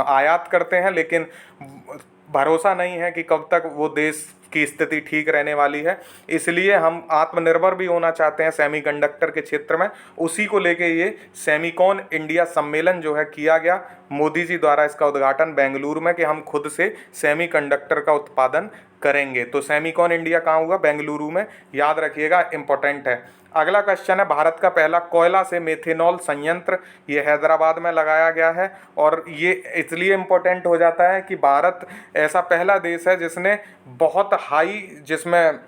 आयात करते हैं, लेकिन भरोसा नहीं है कि कब तक वो देश की स्थिति ठीक रहने वाली है। इसलिए हम आत्मनिर्भर भी होना चाहते हैं सेमीकंडक्टर के क्षेत्र में। उसी को लेके ये सेमीकॉन इंडिया सम्मेलन जो है किया गया, मोदी जी द्वारा इसका उद्घाटन बेंगलुरु में, कि हम खुद से सेमीकंडक्टर का उत्पादन करेंगे। तो सेमीकॉन इंडिया कहाँ हुआ, बेंगलुरु में, याद रखिएगा, इंपॉर्टेंट है। अगला क्वेश्चन है, भारत का पहला कोयला से मेथेनॉल संयंत्र, ये हैदराबाद में लगाया गया है। और ये इसलिए इम्पोर्टेंट हो जाता है कि भारत ऐसा पहला देश है जिसने बहुत हाई, जिसमें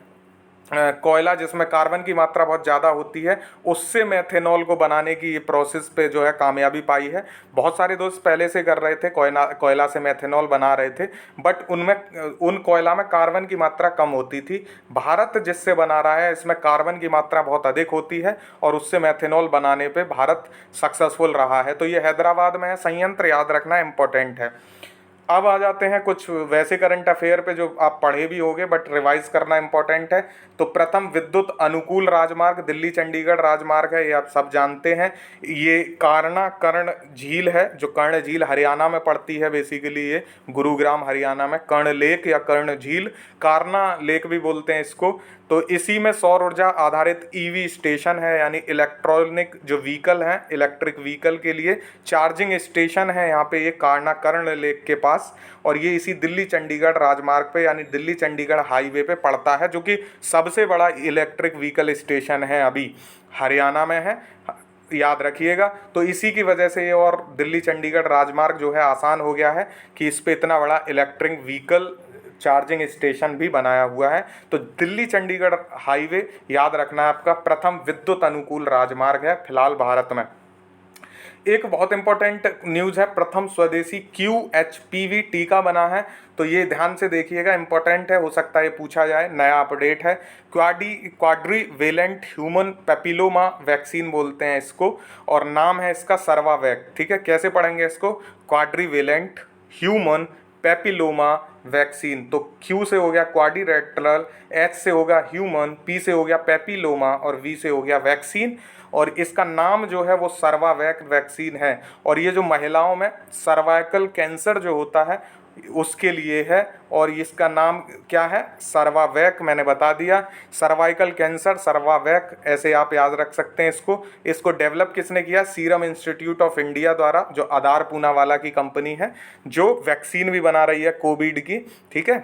कोयला जिसमें कार्बन की मात्रा बहुत ज़्यादा होती है, उससे मेथेनॉल को बनाने की ये प्रोसेस पे जो है कामयाबी पाई है। बहुत सारे दोस्त पहले से कर रहे थे, कोयला से मेथेनॉल बना रहे थे, बट उन कोयला में कार्बन की मात्रा कम होती थी। भारत जिससे बना रहा है इसमें कार्बन की मात्रा बहुत अधिक होती है और उससे मेथेनॉल बनाने पे भारत सक्सेसफुल रहा है। तो ये हैदराबाद में है संयंत्र, याद रखना इम्पोर्टेंट है। अब आ जाते हैं कुछ वैसे करंट अफेयर पे जो आप पढ़े भी होंगे बट रिवाइज करना इंपॉर्टेंट है। तो प्रथम विद्युत अनुकूल राजमार्ग दिल्ली चंडीगढ़ राजमार्ग है, ये आप सब जानते हैं। ये कारना कर्ण झील है, जो कर्ण झील हरियाणा में पड़ती है। बेसिकली ये गुरुग्राम हरियाणा में कर्ण लेक या कर्ण झील, कारना लेक भी बोलते हैं इसको। तो इसी में सौर ऊर्जा आधारित ईवी स्टेशन है, यानी इलेक्ट्रॉनिक जो व्हीकल हैं, इलेक्ट्रिक व्हीकल के लिए चार्जिंग स्टेशन है यहाँ पे, ये कारना कर्ण लेक के पास। और ये इसी दिल्ली चंडीगढ़ राजमार्ग पे यानी दिल्ली चंडीगढ़ हाईवे पे पड़ता है, जो कि सबसे बड़ा इलेक्ट्रिक व्हीकल स्टेशन है अभी हरियाणा में है, याद रखिएगा। तो इसी की वजह से ये और दिल्ली चंडीगढ़ राजमार्ग जो है आसान हो गया है कि इस पे इतना बड़ा इलेक्ट्रिक व्हीकल चार्जिंग स्टेशन भी बनाया हुआ है। तो दिल्ली चंडीगढ़ हाईवे याद रखना है आपका, प्रथम विद्युत अनुकूल राजमार्ग है फिलहाल भारत में। एक बहुत इंपॉर्टेंट न्यूज़ है, प्रथम स्वदेशी QHPV टीका बना है। तो ये ध्यान से देखिएगा, इंपॉर्टेंट है, हो सकता है ये पूछा जाए, नया अपडेट है। क्वाड्रीवेलेंट ह्यूमन पेपिलोमा वैक्सीन बोलते हैं इसको, और नाम है इसका सर्वावैक, ठीक है। कैसे पढ़ेंगे इसको, क्वाड्रीवेलेंट ह्यूमन पेपिलोमा वैक्सीन। तो Q से हो गया क्वाड्रिलेटरल, H से होगा ह्यूमन, P से हो गया पेपिलोमा और V से हो गया वैक्सीन। और इसका नाम जो है वो सर्वावैक वैक्सीन है। और ये जो महिलाओं में सर्वाइकल कैंसर जो होता है उसके लिए है, और इसका नाम क्या है, सर्वावैक, मैंने बता दिया। सर्वाइकल कैंसर सर्वावैक, ऐसे आप याद रख सकते हैं इसको डेवलप किसने किया, सीरम इंस्टीट्यूट ऑफ इंडिया द्वारा, जो आधार पूनावाला की कंपनी है, जो वैक्सीन भी बना रही है कोविड की, ठीक है।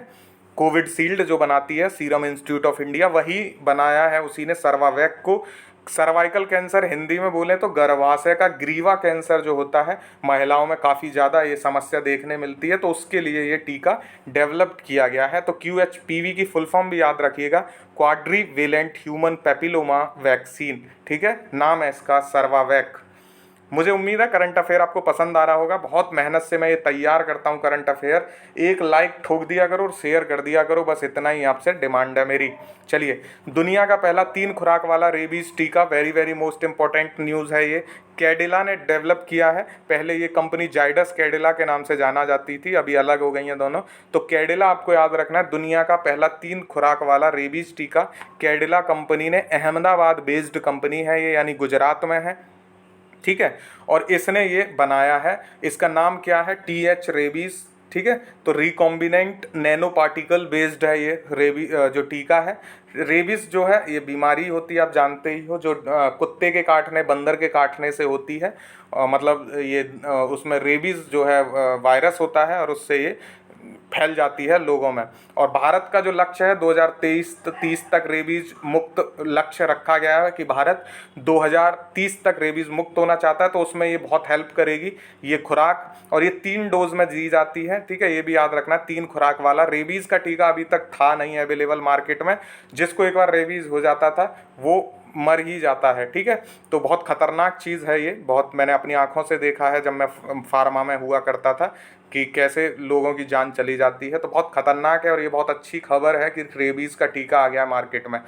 कोविडशील्ड जो बनाती है सीरम इंस्टीट्यूट ऑफ इंडिया, वही बनाया है उसी ने सर्वावैक को। सर्वाइकल कैंसर हिंदी में बोले तो गर्भाशय का ग्रीवा कैंसर जो होता है, महिलाओं में काफ़ी ज़्यादा ये समस्या देखने मिलती है, तो उसके लिए ये टीका डेवलप किया गया है। तो QHPV की फुल फॉर्म भी याद रखिएगा, क्वाड्रीवेलेंट ह्यूमन पेपिलोमा वैक्सीन, ठीक है, नाम है इसका सर्वावैक। मुझे उम्मीद है करंट अफेयर आपको पसंद आ रहा होगा। बहुत मेहनत से मैं ये तैयार करता हूँ करंट अफेयर। एक लाइक ठोक दिया करो और शेयर कर दिया करो, बस इतना ही आपसे डिमांड है मेरी। चलिए, दुनिया का पहला 3 खुराक वाला रेबीज टीका, very very most important news है ये, कैडिला ने डेवलप किया है। पहले ये कंपनी जाइडस कैडिला के नाम से जाना जाती थी, अभी अलग हो गई हैं दोनों। तो कैडिला आपको याद रखना है, दुनिया का पहला 3 खुराक वाला रेबीज टीका कैडिला कंपनी ने, अहमदाबाद बेस्ड कंपनी है ये, यानी गुजरात में है, ठीक है। और इसने ये बनाया है, इसका नाम क्या है, TH रेबीज, ठीक है। तो रिकॉम्बिनेंट नैनो पार्टिकल बेस्ड है ये जो टीका है। रेबीज जो है ये बीमारी होती है, आप जानते ही हो, जो कुत्ते के काटने, बंदर के काटने से होती है। मतलब ये उसमें रेबीज जो है वायरस होता है और उससे ये फैल जाती है लोगों में। और भारत का जो लक्ष्य है 2023-30 तक रेबीज मुक्त लक्ष्य रखा गया है कि भारत 2030 तक रेबीज मुक्त होना चाहता है, तो उसमें ये बहुत हेल्प करेगी ये खुराक। और ये 3 डोज में दी जाती है, ठीक है, ये भी याद रखना, 3 खुराक वाला। रेबीज का टीका अभी तक था नहीं अवेलेबल मार्केट में, जिसको एक बार रेबीज हो जाता था वो मर ही जाता है, ठीक है। तो बहुत खतरनाक चीज़ है ये, बहुत मैंने अपनी आंखों से देखा है जब मैं फार्मा में हुआ करता था कि कैसे लोगों की जान चली जाती है। तो बहुत खतरनाक है और ये बहुत अच्छी खबर है कि रेबीज़ का टीका आ गया मार्केट में।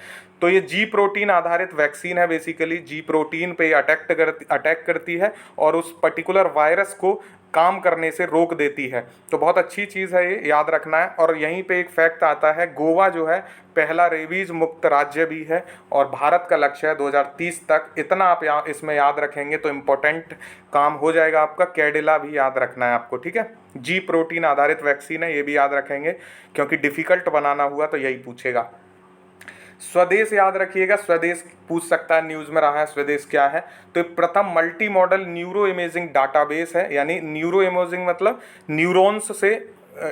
तो ये जी प्रोटीन आधारित वैक्सीन है, बेसिकली जी प्रोटीन पे अटैक करती है और उस पर्टिकुलर वायरस को काम करने से रोक देती है। तो बहुत अच्छी चीज़ है ये, याद रखना है। और यहीं पे एक फैक्ट आता है, गोवा जो है पहला रेबीज मुक्त राज्य भी है और भारत का लक्ष्य है 2030 तक। इतना आप इसमें याद रखेंगे तो इम्पोर्टेंट काम हो जाएगा आपका। कैडिला भी याद रखना है आपको, ठीक है। जी प्रोटीन आधारित वैक्सीन है, ये भी याद रखेंगे क्योंकि डिफ़िकल्ट बनाना हुआ तो यही पूछेगा। स्वदेश याद रखिएगा, स्वदेश पूछ सकता है, न्यूज़ में रहा है स्वदेश क्या है। तो प्रथम multi modal neuro imaging database है, यानी न्यूरो इमेजिंग मतलब न्यूरॉन्स से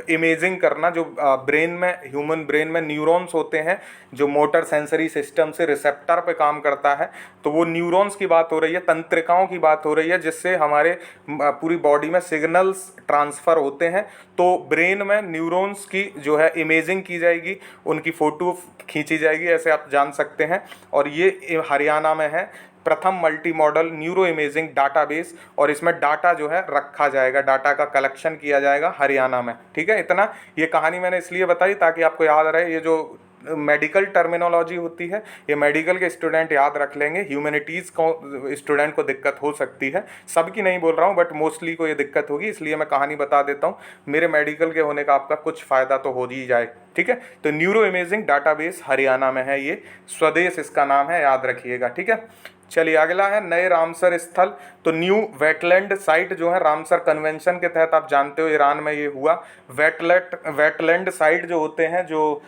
इमेजिंग करना। जो ब्रेन में, ह्यूमन ब्रेन में न्यूरॉन्स होते हैं जो मोटर सेंसरी सिस्टम से रिसेप्टर पे काम करता है, तो वो न्यूरॉन्स की बात हो रही है, तंत्रिकाओं की बात हो रही है, जिससे हमारे पूरी बॉडी में सिग्नल्स ट्रांसफ़र होते हैं। तो ब्रेन में न्यूरॉन्स की जो है इमेजिंग की जाएगी, उनकी फ़ोटो खींची जाएगी, ऐसे आप जान सकते हैं। और ये हरियाणा में है प्रथम multi modal neuro imaging database, और इसमें डाटा जो है रखा जाएगा, डाटा का कलेक्शन किया जाएगा हरियाणा में, ठीक है। इतना ये कहानी मैंने इसलिए बताई ताकि आपको याद रहे। ये जो मेडिकल टर्मिनोलॉजी होती है ये मेडिकल के स्टूडेंट याद रख लेंगे, ह्यूमैनिटीज़ को स्टूडेंट को दिक्कत हो सकती है, सबकी नहीं बोल रहा हूँ बट मोस्टली को ये दिक्कत होगी, इसलिए मैं कहानी बता देता हूँ। मेरे मेडिकल के होने का आपका कुछ फ़ायदा तो हो ही जाए, ठीक है। तो न्यूरो इमेजिंग डाटाबेस हरियाणा में है ये, स्वदेश इसका नाम है, याद रखिएगा, ठीक है। चलिए अगला है नए रामसर स्थल। तो न्यू वेटलैंड साइट जो है रामसर कन्वेंशन के तहत, आप जानते हो ईरान में ये हुआ। वेटलैंड साइट जो होते हैं, जो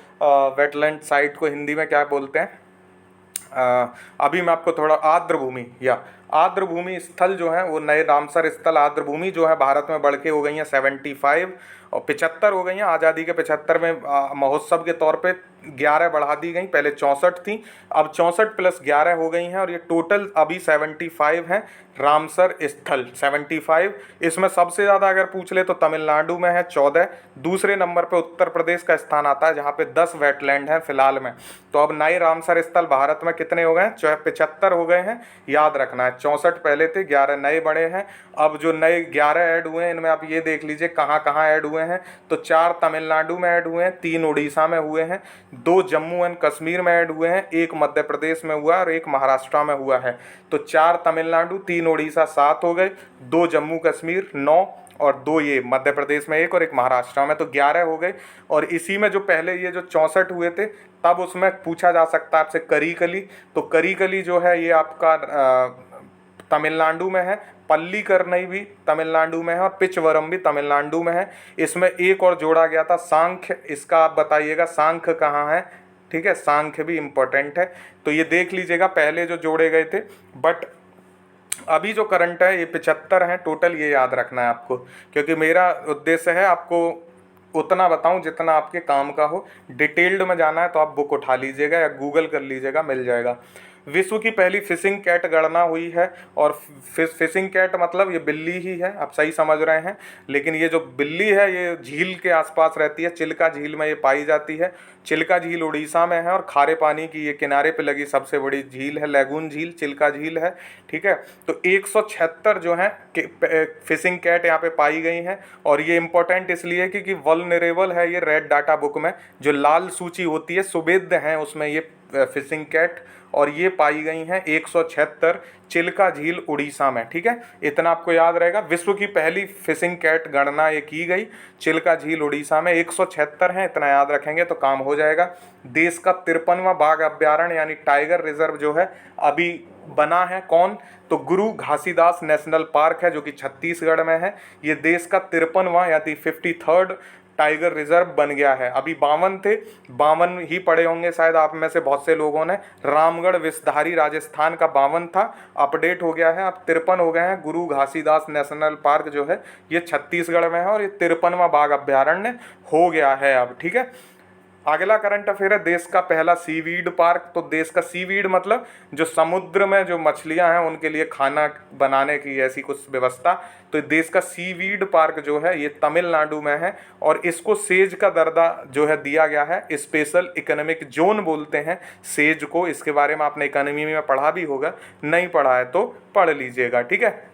वेटलैंड साइट को हिंदी में क्या बोलते हैं, अभी मैं आपको थोड़ा, आर्द्र भूमि या आर्द्र भूमि स्थल जो है वो नए रामसर स्थल आर्द्र भूमि जो है भारत में बढ़ के हो गई हैं 75 और 75 हो गई हैं। आज़ादी के 75 में महोत्सव के तौर पे 11 बढ़ा दी गई, पहले 64 थी, अब 64 + 11 हो गई हैं और ये टोटल अभी 75 हैं रामसर स्थल, 75। इसमें सबसे ज़्यादा अगर पूछ ले तो तमिलनाडु में है 14, दूसरे नंबर पे उत्तर प्रदेश का स्थान आता है जहाँ पे 10 वेटलैंड हैं फिलहाल में। तो अब नए रामसर स्थल भारत में कितने हो गए हैं, 75 हो गए हैं, याद रखना है। 64 पहले थे, 11 नए बड़े हैं। अब जो नए 11 ऐड हुए हैं इनमें आप ये देख लीजिए कहाँ कहाँ ऐड हुए हैं। तो 4 तमिलनाडु में ऐड हुए हैं, 3 उड़ीसा में हुए हैं, 2 जम्मू एंड कश्मीर में ऐड हुए हैं, 1 मध्य प्रदेश में हुआ और 1 महाराष्ट्र में हुआ है। तो 4 तमिलनाडु, 3 उड़ीसा, 7 हो गए, 2 जम्मू कश्मीर 9 और 2 ये मध्य प्रदेश में 1 और 1 महाराष्ट्र में, तो 11 हो गए। और इसी में जो पहले ये जो 64 हुए थे तब उसमें पूछा जा सकता है आपसे करीकली। तो करीकली जो है ये आपका तमिलनाडु में है, पल्लीकरनई भी तमिलनाडु में है और पिचवरम भी तमिलनाडु में है। इसमें एक और जोड़ा गया था सांख्य, इसका आप बताइएगा सांख्य कहाँ है, ठीक है, सांख्य भी इम्पोर्टेंट है। तो ये देख लीजिएगा पहले जो जोड़े गए थे, बट अभी जो करंट है ये 75 हैं टोटल, ये याद रखना है आपको, क्योंकि मेरा उद्देश्य है आपको उतना बताऊं जितना आपके काम का हो। डिटेल्ड में जाना है तो आप बुक उठा लीजिएगा या गूगल कर लीजिएगा, मिल जाएगा। विश्व की पहली फिशिंग कैट गणना हुई है, और फिशिंग कैट मतलब ये बिल्ली ही है, आप सही समझ रहे हैं। लेकिन ये जो बिल्ली है ये झील के आसपास रहती है, चिल्का झील में ये पाई जाती है। चिल्का झील उड़ीसा में है और खारे पानी की ये किनारे पे लगी सबसे बड़ी झील है, लैगून झील, चिल्का झील है। ठीक है, तो 176 जो है फिशिंग कैट यहाँ पे पाई गई हैं। और ये इंपॉर्टेंट इसलिए क्योंकि वल्नरेबल है ये रेड डाटा बुक में, जो लाल सूची होती है सुवेद्य हैं उसमें ये फिशिंग कैट, और ये पाई गई हैं 176 चिल्का झील उड़ीसा में। ठीक है, इतना आपको याद रहेगा। विश्व की पहली फिशिंग कैट गणना ये की गई चिल्का झील उड़ीसा में, 176 हैं, इतना याद रखेंगे तो काम हो जाएगा। देश का 53वां बाघ अभ्यारण्य यानी टाइगर रिजर्व जो है अभी बना है, कौन? तो गुरु घासीदास नेशनल पार्क है जो कि छत्तीसगढ़ में है। ये देश का 53वां यानी 53rd टाइगर रिजर्व बन गया है। अभी 52 थे, 52 ही पढ़े होंगे शायद आप में से बहुत से लोगों ने। रामगढ़ विषधारी राजस्थान का 52 था, अपडेट हो गया है, अब 53 हो गए हैं। गुरु घासीदास नेशनल पार्क जो है ये छत्तीसगढ़ में है और ये 53वां बाघ अभ्यारण्य हो गया है अब। ठीक है, अगला करंट अफेयर है देश का पहला सीवीड पार्क। तो देश का सीवीड मतलब जो समुद्र में जो मछलियां हैं उनके लिए खाना बनाने की ऐसी कुछ व्यवस्था। तो देश का सीवीड पार्क जो है ये तमिलनाडु में है, और इसको सेज का दर्जा जो है दिया गया है, स्पेशल इकोनॉमिक जोन बोलते हैं सेज को। इसके बारे में आपने इकोनॉमी में पढ़ा भी होगा, नहीं पढ़ा है तो पढ़ लीजिएगा। ठीक है,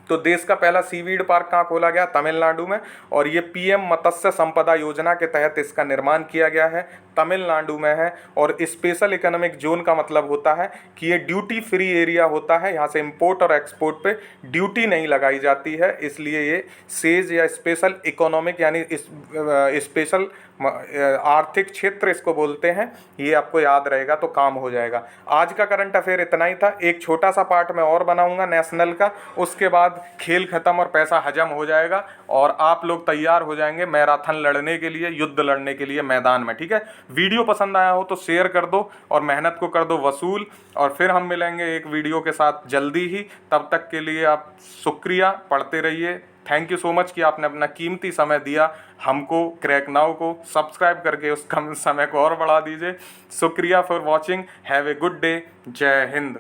तो देश का पहला सीवीड पार्क कहाँ खोला गया? तमिलनाडु में, और ये पीएम मत्स्य संपदा योजना के तहत इसका निर्माण किया गया है, तमिलनाडु में है। और स्पेशल इकोनॉमिक जोन का मतलब होता है कि ये ड्यूटी फ्री एरिया होता है, यहाँ से इंपोर्ट और एक्सपोर्ट पे ड्यूटी नहीं लगाई जाती है, इसलिए ये सेज या स्पेशल इकोनॉमिक यानी स्पेशल आर्थिक क्षेत्र इसको बोलते हैं। ये आपको याद रहेगा तो काम हो जाएगा। आज का करंट अफेयर इतना ही था। एक छोटा सा पार्ट मैं और बनाऊंगा नेशनल का, उसके बाद खेल खत्म और पैसा हजम हो जाएगा और आप लोग तैयार हो जाएंगे मैराथन लड़ने के लिए, युद्ध लड़ने के लिए मैदान में। ठीक है, वीडियो पसंद आया हो तो शेयर कर दो और मेहनत को कर दो वसूल, और फिर हम मिलेंगे एक वीडियो के साथ जल्दी ही। तब तक के लिए आप शुक्रिया, पढ़ते रहिए। थैंक यू सो मच कि आपने अपना कीमती समय दिया हमको, क्रैक नाउ को सब्सक्राइब करके उस कम समय को और बढ़ा दीजिए। शुक्रिया for watching, have a good day, जय हिंद।